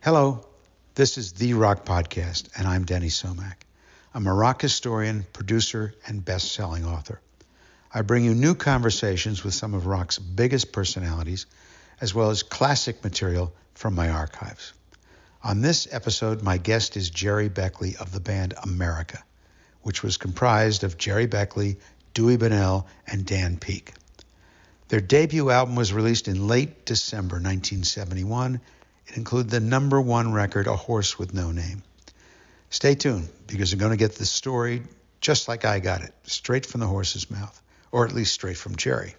Hello, this is The Rock Podcast, and I'm Denny Somack. I'm a rock historian, producer, and best-selling author. I bring you new conversations with some of rock's biggest personalities, as well as classic material from my archives. On this episode, my guest is Gerry Beckley of the band America, which was comprised of Gerry Beckley, Dewey Bunnell, and Dan Peek. Their debut album was released in late December 1971. It included the number one record, A Horse with No Name. Stay tuned, because you're going to get the story just like I got it, straight from the horse's mouth, or at least straight from Gerry.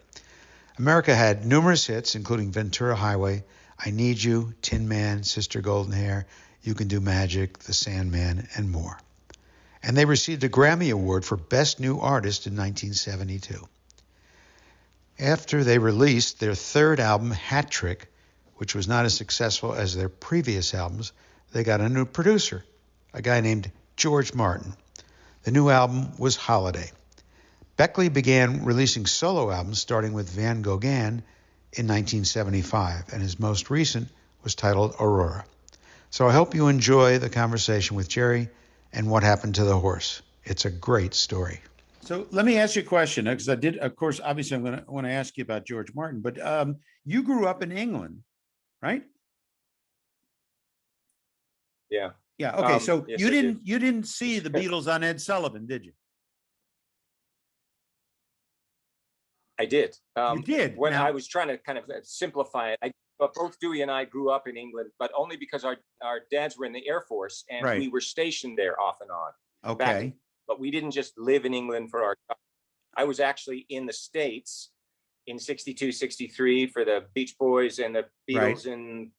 America had numerous hits, including Ventura Highway, I Need You, Tin Man, Sister Golden Hair, You Can Do Magic, The Sandman, and more. And they received a Grammy Award for Best New Artist in 1972. After they released their third album, Hat Trick, which was not as successful as their previous albums, they got a new producer, a guy named George Martin. The new album was Holiday. Beckley began releasing solo albums, starting with Van Gogh in 1975, and his most recent was titled Aurora. So I hope you enjoy the conversation with Gerry and what happened to the horse. It's a great story. So let me ask you a question, because I did, of course, obviously I'm going to want to ask you about George Martin, but you grew up in England, right? Yeah. Yeah. Okay. So yes, you didn't see the Beatles on Ed Sullivan, did you? I did. You did. When Now, I was trying to kind of simplify it, but both Dewey and I grew up in England, but only because our dads were in the Air Force and Right. we were stationed there off and on. okay. But we didn't just live in England for our. I was actually in the States in 62, 63 for the Beach Boys and the Beatles and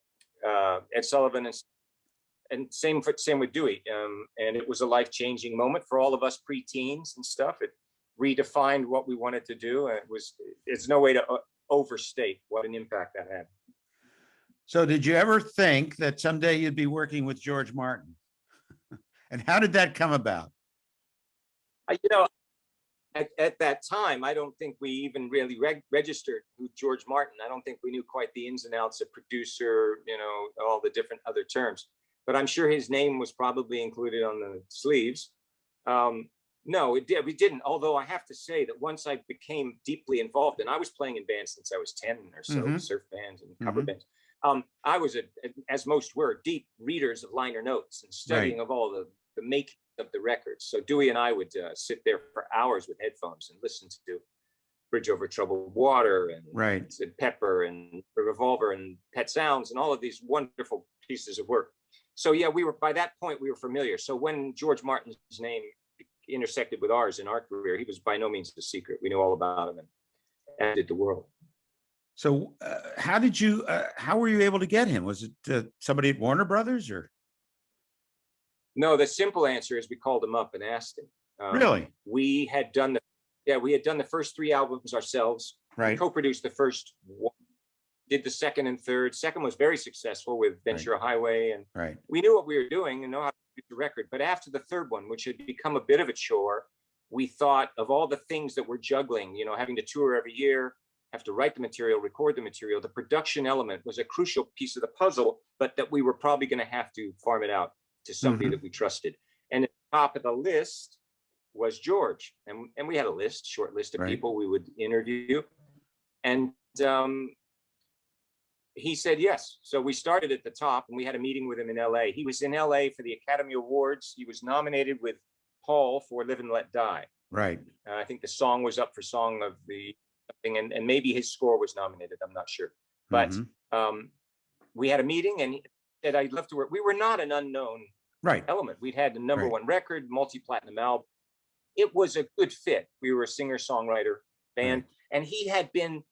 Ed Sullivan and same with Dewey. And it was a life-changing moment for all of us preteens and stuff. It redefined what we wanted to do. And it's no way to overstate what an impact that had. So did you ever think that someday you'd be working with George Martin? And how did that come about? At that time, I don't think we even really registered who George Martin. I don't think we knew quite the ins and outs of producer, all the different other terms. But I'm sure his name was probably included on the sleeves. No, we didn't. Although I have to say that once I became deeply involved, and I was playing in bands since I was 10 or so, surf bands and cover bands. I was, as most were, deep readers of liner notes and studying of all the making of the records. So Dewey and I would sit there for hours with headphones and listen to Bridge Over Troubled Water and Pepper and Revolver and Pet Sounds and all of these wonderful pieces of work. So yeah, by that point we were familiar. So when George Martin's name intersected with ours in our career, he was by no means a secret. We knew all about him and did the world. So how were you able to get him? Was it somebody at Warner Brothers or? No, the simple answer is we called him up and asked him. Really? We had done the first three albums ourselves. Right. We co-produced the first one, did the second and third. Second was very successful with Ventura Highway, and we knew what we were doing and know how to produce the record. But after the third one, which had become a bit of a chore, we thought of all the things that we're juggling, having to tour every year, have to write the material, record the material. The production element was a crucial piece of the puzzle, but that we were probably going to have to farm it out to somebody that we trusted. And at the top of the list was George. And we had a short list of people we would interview. And he said yes. So we started at the top and we had a meeting with him in LA. He was in LA for the Academy Awards. He was nominated with Paul for Live and Let Die. Right. I think the song was up for Song of the thing, and maybe his score was nominated. I'm not sure. But we had a meeting and he said, I'd love to work. We were not an unknown element. We'd had the number one record, multi-platinum album. It was a good fit. We were a singer-songwriter band, and he had been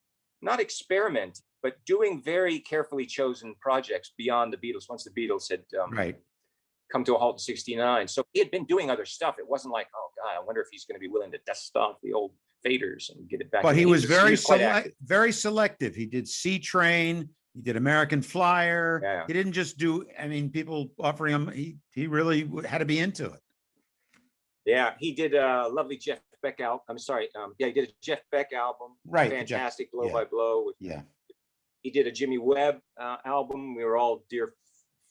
not experimenting, but doing very carefully chosen projects beyond the Beatles. Once the Beatles had come to a halt in '69, so he had been doing other stuff. It wasn't like, oh God, I wonder if he's going to be willing to dust off the old faders and get it back. But he was very selective. He did C Train. He did American Flyer. Yeah. He didn't just do, people offering him, he really had to be into it. Yeah, he did a lovely Jeff Beck album. I'm sorry. He did a Jeff Beck album. Right. Fantastic, Blow by Blow. He did a Jimmy Webb album. We were all dear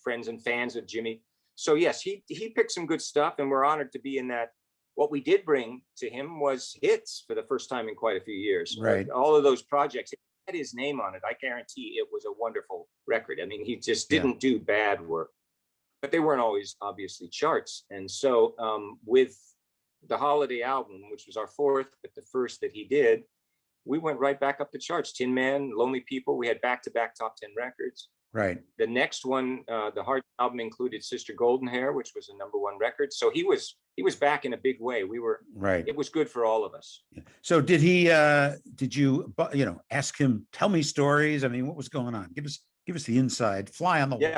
friends and fans of Jimmy. So yes, he picked some good stuff, and we're honored to be in that. What we did bring to him was hits for the first time in quite a few years. Right. All of those projects had his name on it. I guarantee it was a wonderful record. I mean, he just didn't do bad work, but they weren't always obviously charts. And so with the Holiday album, which was our fourth, but the first that he did, we went right back up the charts. Tin Man, Lonely People, we had back-to-back top 10 records. Right. The next one, the Hard album, included Sister Golden Hair, which was a #1 record. So he was back in a big way. We were right. It was good for all of us. So did you ask him, tell me stories? I mean, what was going on? Give us the inside, fly on the wall.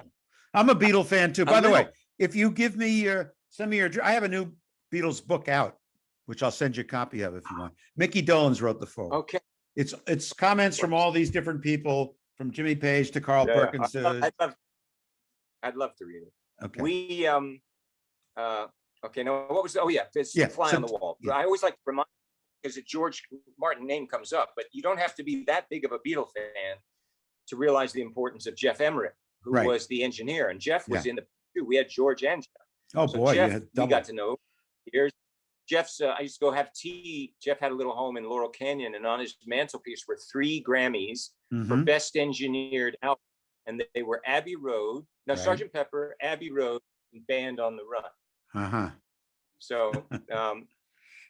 I'm a Beatle fan too. By the way, if you give me some of your, I have a new Beatles book out, which I'll send you a copy of if you want. Mickey Dolenz wrote the foreword. Okay. It's comments from all these different people, from Jimmy Page to Carl Perkins. I'd love to read it. Okay. We okay. No, what was? This fly on the wall. Yeah. I always like to remind, because the George Martin name comes up, but you don't have to be that big of a Beatle fan to realize the importance of Jeff Emmerich, who was the engineer, and Jeff was in the too. We had George and Jeff. Oh so boy, Jeff, we got to know. Here's Jeff's. I used to go have tea. Jeff had a little home in Laurel Canyon, and on his mantelpiece were 3 Grammys for Best Engineered Album, and they were Abbey Road, Sgt. Pepper, Abbey Road, and Band on the Run. So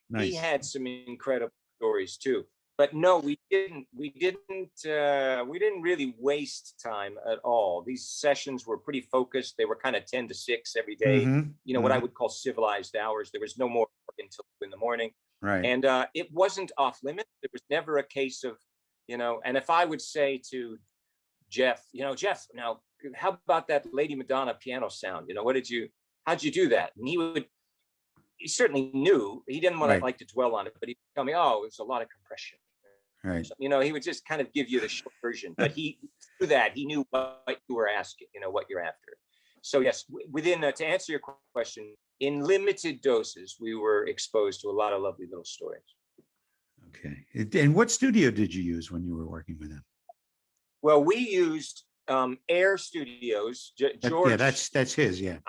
nice. He had some incredible stories too. But no, we didn't really waste time at all. These sessions were pretty focused. They were kind of 10 to 6 every day. What I would call civilized hours. There was no more work until 2 in the morning. Right. And it wasn't off limits. There was never a case of, and if I would say to Jeff, Jeff, now how about that Lady Madonna piano sound? How'd you do that? And he certainly knew. He didn't want to like to dwell on it, but he'd tell me, oh, it was a lot of compression. Right. So, he would just kind of give you the short version, but he knew what you were asking, what you're after. So yes, to answer your question, in limited doses, we were exposed to a lot of lovely little stories. Okay. And what studio did you use when you were working with him? Well, we used Air Studios. George. Yeah, that's his. Yeah.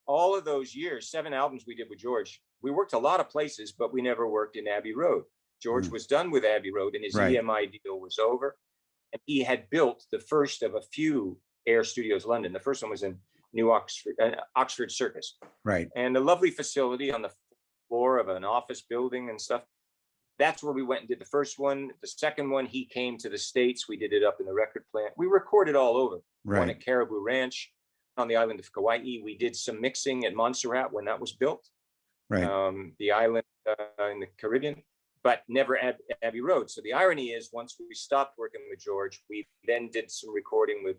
All of those years, 7 albums we did with George. We worked a lot of places, but we never worked in Abbey Road. George was done with Abbey Road, and his EMI deal was over. And he had built the first of a few Air Studios London. The first one was in New Oxford Circus. Right. And a lovely facility on the floor of an office building and stuff. That's where we went and did the first one. The second one, he came to the States. We did it up in the record plant. We recorded all over. One at Caribou Ranch on the island of Kauai. We did some mixing at Montserrat when that was built. Right. The island in the Caribbean, but never Abbey Road. So the irony is, once we stopped working with George, we then did some recording with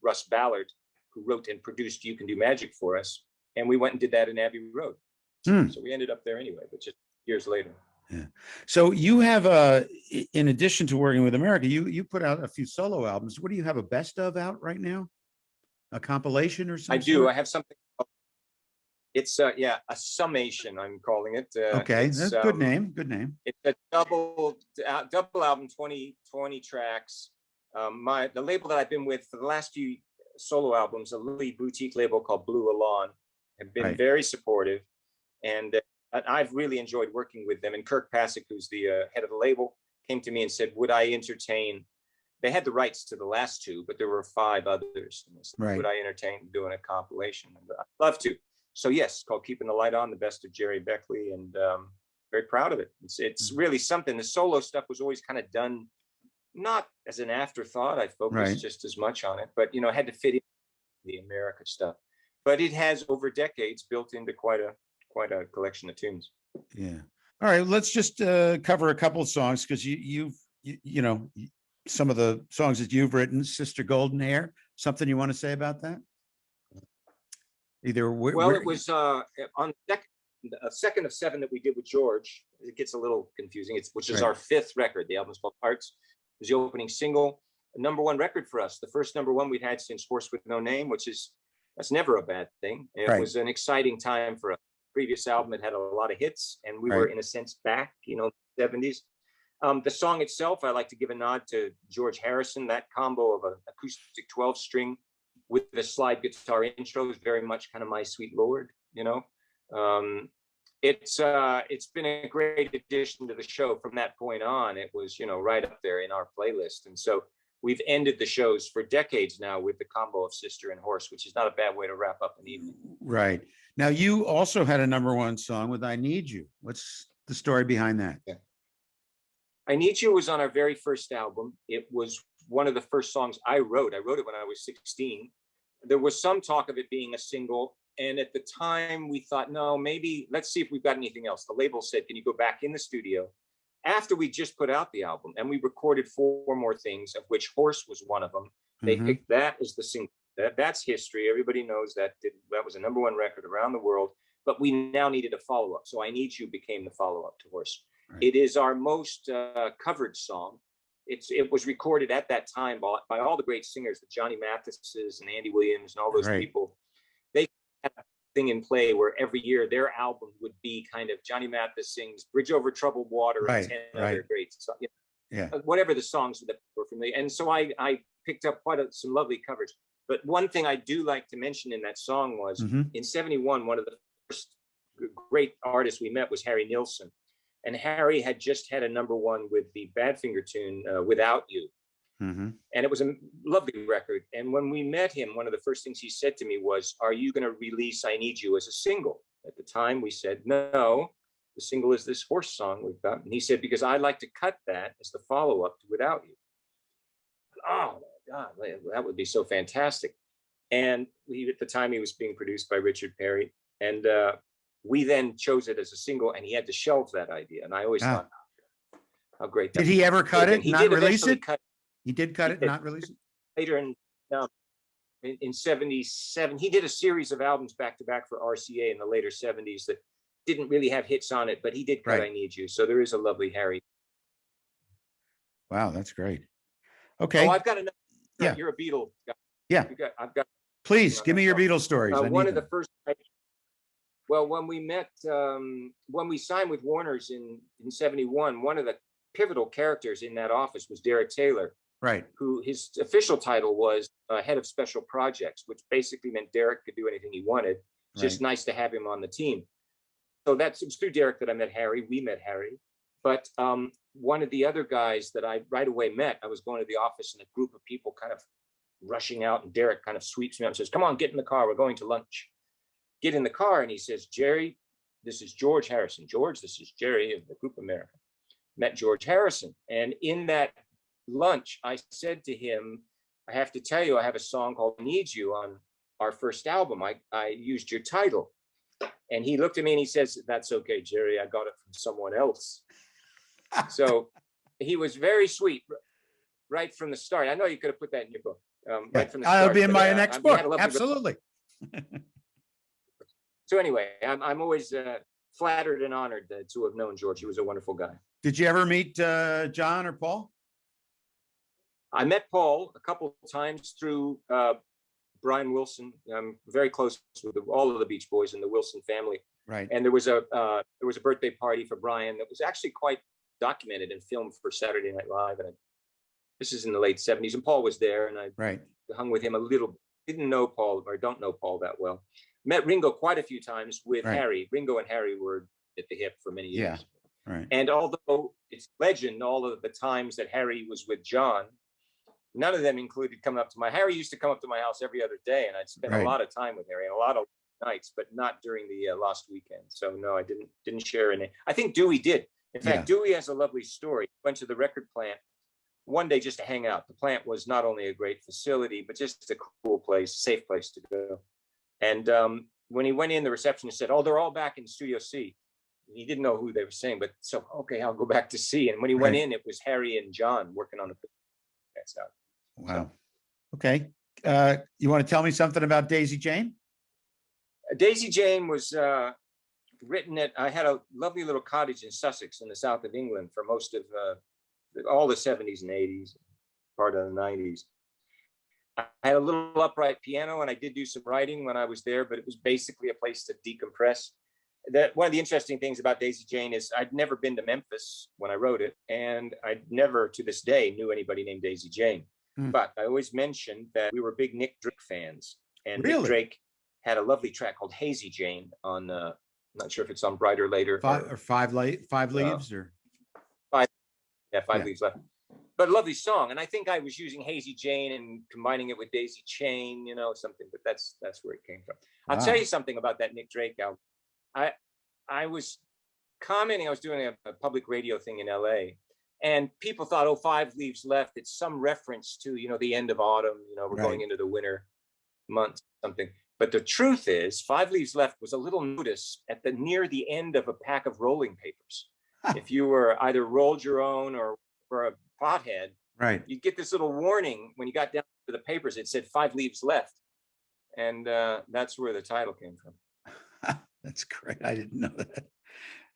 Russ Ballard, who wrote and produced You Can Do Magic for us. And we went and did that in Abbey Road. So we ended up there anyway, but just years later. Yeah. So you have in addition to working with America, you put out a few solo albums. What do you have a best of out right now? A compilation or something? I do. I have something. It's a summation, I'm calling it. Okay, that's good name. Good name. It's a double album, 20 tracks. The label that I've been with for the last few solo albums, a little boutique label called Blue Alon, have been very supportive, and I've really enjoyed working with them. And Kirk Pasek, who's the head of the label, came to me and said, would I entertain? They had the rights to the last 2, but there were 5 others. Said, would I entertain doing a compilation? And I'd love to. So yes, called Keeping the Light On, the best of Gerry Beckley, and very proud of it. It's really something. The solo stuff was always kind of done, not as an afterthought. I focused just as much on it, but had to fit in the America stuff. But it has over decades built into quite a collection of tunes. Yeah. All right. Let's just cover a couple of songs, because you've some of the songs that you've written. Sister Golden Hair. Something you want to say about that? Either it was on a second of 7 that we did with George. It gets a little confusing. Which is our 5th record. The album's called Hearts. It was the opening single, a #1 record for us. The first #1 we'd had since Horse with No Name, that's never a bad thing. It was an exciting time for us. The previous album had a lot of hits, and we were in a sense back, the 70s. The song itself, I like to give a nod to George Harrison. That combo of an acoustic 12-string with the slide guitar intro is very much kind of My Sweet Lord, you know. It's been a great addition to the show. From that point on, it was, you know, right up there in our playlist. And so we've ended the shows for decades now with the combo of Sister and Horse, which is not a bad way to wrap up an evening. Right. Now, you also had a #1 song with I Need You. What's the story behind that? Yeah. I Need You was on our very first album. It was one of the first songs I wrote. I wrote it when I was 16. There was some talk of it being a single. And at the time we thought, no, maybe let's see if we've got anything else. The label said, can you go back in the studio after we just put out the album? And we recorded 4 more things, of which Horse was one of them. They picked that as the single. That's history. Everybody knows that that was a #1 record around the world, but we now needed a follow-up. So I Need You became the follow-up to Horse. Right. It is our most covered song. It was recorded at that time by all the great singers, the Johnny Mathises and Andy Williams and all those people. They had a thing in play where every year their album would be kind of Johnny Mathis sings Bridge Over Troubled Water and 10 other great songs. Whatever the songs that were familiar. And so I picked up some lovely covers. But one thing I do like to mention in that song was in '71, one of the first great artists we met was Harry Nilsson. And Harry had just had a #1 with the Badfinger tune, Without You. And it was a lovely record. And when we met him, one of the first things he said to me was, are you going to release I Need You as a single? At the time, we said, no, the single is this Horse song we've got. And he said, because I'd like to cut that as the follow-up to Without You. Oh, my God, that would be so fantastic. And at the time, he was being produced by Richard Perry. And we then chose it as a single, and he had to shelve that idea. And I always thought, how great that was. Did he ever cut it, not release it? He did cut it, not release it? Later in '77, he did a series of albums back-to-back for RCA in the later '70s that didn't really have hits on it, but he did cut I Need You. So there is a lovely Harry. Wow, that's great. Okay. Oh, I've got another. Yeah. You're a Beatle guy. Yeah. I've got. Please give me your Beatles stories. One of the first. Well, when we met, when we signed with Warner's in '71, one of the pivotal characters in that office was Derek Taylor, right? Who his official title was head of special projects, which basically meant Derek could do anything he wanted. It's just nice to have him on the team. So it was through Derek that I met Harry. We met Harry, but one of the other guys that I right away met, I was going to the office and a group of people kind of rushing out, and Derek kind of sweeps me up and says, "Come on, get in the car. We're going to lunch." Get in the car, and he says, "Gerry, this is George Harrison. George, this is Gerry of the Group America." Met George Harrison. And in that lunch, I said to him, I have to tell you, I have a song called Need You on our first album. I used your title. And he looked at me and he says, "That's okay, Gerry. I got it from someone else." So he was very sweet right from the start. I know you could have put that in your book. Right from the start. I'll be in my next book. Absolutely. So anyway, I'm always flattered and honored to have known George. He was a wonderful guy. Did you ever meet John or Paul? I met Paul a couple of times through Brian Wilson. I'm very close with all of the Beach Boys and the Wilson family. Right. And there was a birthday party for Brian that was actually quite documented and filmed for Saturday Night Live. And this is in the late '70s, and Paul was there, and I hung with him a little. Didn't know Paul, or don't know Paul that well. Met Ringo quite a few times with Harry. Ringo and Harry were at the hip for many years. Yeah. Right. And although it's legend, all of the times that Harry was with John, none of them included coming up to Harry used to come up to my house every other day, and I'd spend a lot of time with Harry and a lot of nights, but not during the last weekend. So no, I didn't share any. I think Dewey did. In fact, Dewey has a lovely story. Went to the record plant one day just to hang out. The plant was not only a great facility, but just a cool place, safe place to go. And when he went in, the receptionist said, "Oh, they're all back in Studio C." He didn't know who they were saying, but so, okay, I'll go back to C. And when he went in, it was Harry and John working on the that's out. Wow. Okay. You want to tell me something about Daisy Jane? Daisy Jane was written I had a lovely little cottage in Sussex in the south of England for most of all the '70s and '80s, part of the '90s. I had a little upright piano, and I did do some writing when I was there, but it was basically a place to decompress. One of the interesting things about Daisy Jane is I'd never been to Memphis when I wrote it, and I never to this day knew anybody named Daisy Jane. But I always mentioned that we were big Nick Drake fans, and Really? Nick Drake had a lovely track called Hazy Jane on, I'm not sure if it's on Brighter Later. Five Leaves or Five Yeah. Leaves Left. But a lovely song. And I think I was using Hazy Jane and combining it with Daisy Chain, something, but that's where it came from. I'll tell you something about that Nick Drake album. I was commenting, I was doing a public radio thing in LA, and people thought, oh, 5 Leaves Left, it's some reference to, the end of autumn, we're going into the winter months, something. But the truth is, 5 Leaves Left was a little notice near the end of a pack of rolling papers. If you were either rolled your own or were a pothead, you'd get this little warning when you got down to the papers. It said 5 leaves left. And that's where the title came from. That's great. I didn't know that.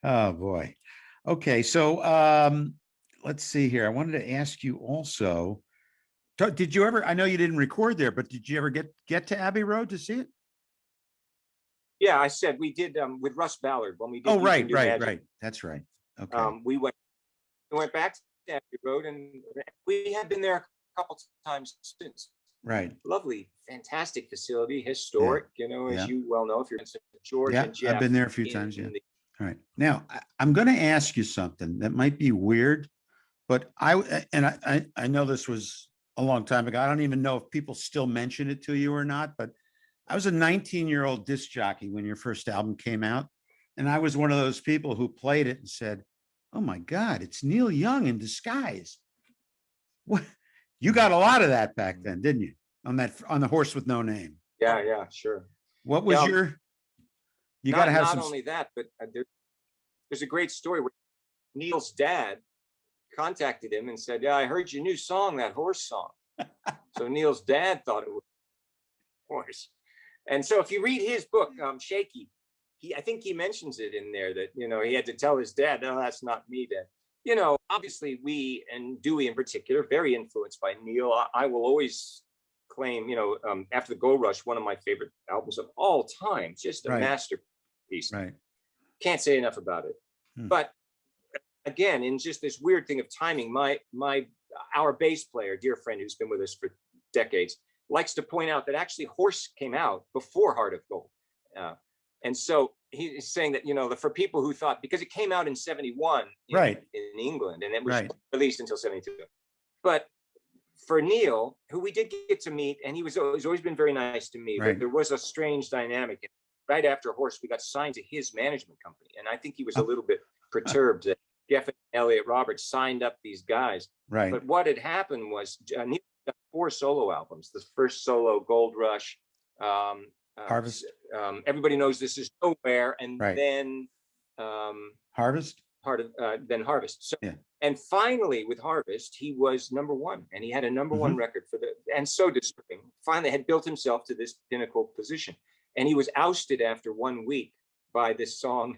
Oh, boy. Okay. So let's see here. I wanted to ask you also, did you ever, I know you didn't record there, but did you ever get to Abbey Road to see it? Yeah, I said we did with Russ Ballard when we did. Oh, right. That's right. Okay. We went back to Abbey Road, and we had been there a couple times since. Right. Lovely, fantastic facility, historic, as you well know, if you're in St. George. Yeah, I've been there a few times. Yeah. All right. Now, I'm going to ask you something that might be weird, but I know this was a long time ago. I don't even know if people still mention it to you or not, but I was a 19-year-old disc jockey when your first album came out. And I was one of those people who played it and said, oh my God, it's Neil Young in disguise. What? You got a lot of that back then, didn't you? On the Horse with No Name. Yeah, sure. What was you got to have not only that, but there's a great story where Neil's dad contacted him and said, yeah, I heard your new song, that horse song. So Neil's dad thought it was horse. And so if you read his book, Shaky, I think he mentions it in there that, he had to tell his dad, no, that's not me, Dad. Obviously we, and Dewey in particular, very influenced by Neil. I will always claim, after the Gold Rush, one of my favorite albums of all time, just a masterpiece. Right. Can't say enough about it. But again, in just this weird thing of timing, our bass player, dear friend who's been with us for decades, likes to point out that actually Horse came out before Heart of Gold. And so he's saying that, for people who thought, because it came out in 71 in England, and it was released until 72. But for Neil, who we did get to meet, and he's always been very nice to me, but there was a strange dynamic. Right after Horse, we got signed to his management company. And I think he was a little bit perturbed that Jeff and Elliot Roberts signed up these guys. Right. But what had happened was Neil got 4 solo albums. The first solo, Gold Rush, Harvest. Everybody Knows This Is Nowhere, and then Harvest. Then Harvest. So, and finally with Harvest, he was #1, and he had a #1 record and so deserving. Finally, had built himself to this pinnacle position, and he was ousted after 1 week by this song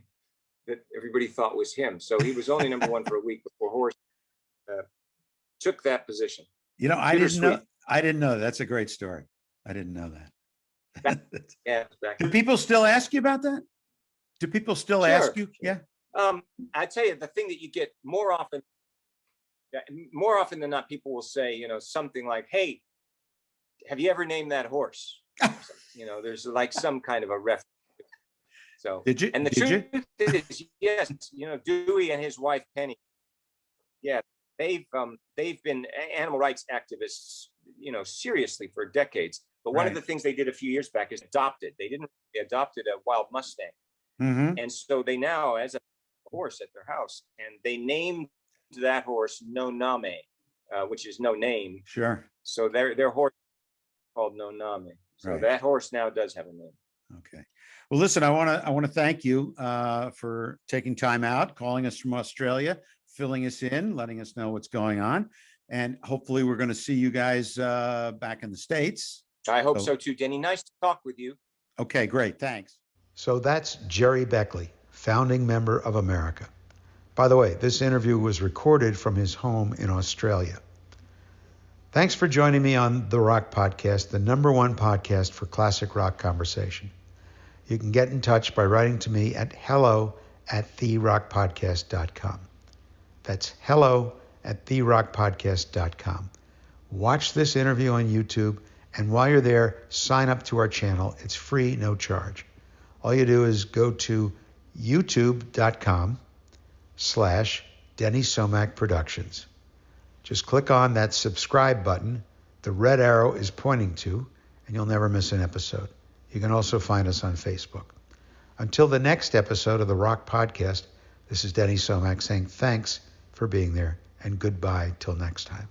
that everybody thought was him. So he was only #1 for a week before Horse took that position. I didn't know. That's a great story. I didn't know that. Do people still ask you about that? Do people still ask you? Yeah. I tell you, the thing that you get more often than not, people will say, something like, "Hey, have you ever named that horse?" There's like some kind of a reference. So, did you? And the truth is, yes, Dewey and his wife Penny, they've been animal rights activists, seriously for decades. But one of the things they did a few years back is they adopted a wild Mustang. And so they now, as a horse at their house, and they named that horse No Name, which is no name. Sure. So their horse is called No Name. So that horse now does have a name. Okay. Well, listen, I want to thank you for taking time out, calling us from Australia, filling us in, letting us know what's going on. And hopefully we're going to see you guys back in the States. I hope so too, Denny. Nice to talk with you. Okay, great. Thanks. So that's Gerry Beckley, founding member of America. By the way, this interview was recorded from his home in Australia. Thanks for joining me on The Rock Podcast, the #1 podcast for classic rock conversation. You can get in touch by writing to me at hello@therockpodcast.com. That's hello@therockpodcast.com. Watch this interview on YouTube, and while you're there, sign up to our channel. It's free, no charge. All you do is go to youtube.com/Denny Somack Productions. Just click on that subscribe button the red arrow is pointing to, and you'll never miss an episode. You can also find us on Facebook. Until the next episode of the Rock Podcast, this is Denny Somack saying thanks for being there, and goodbye till next time.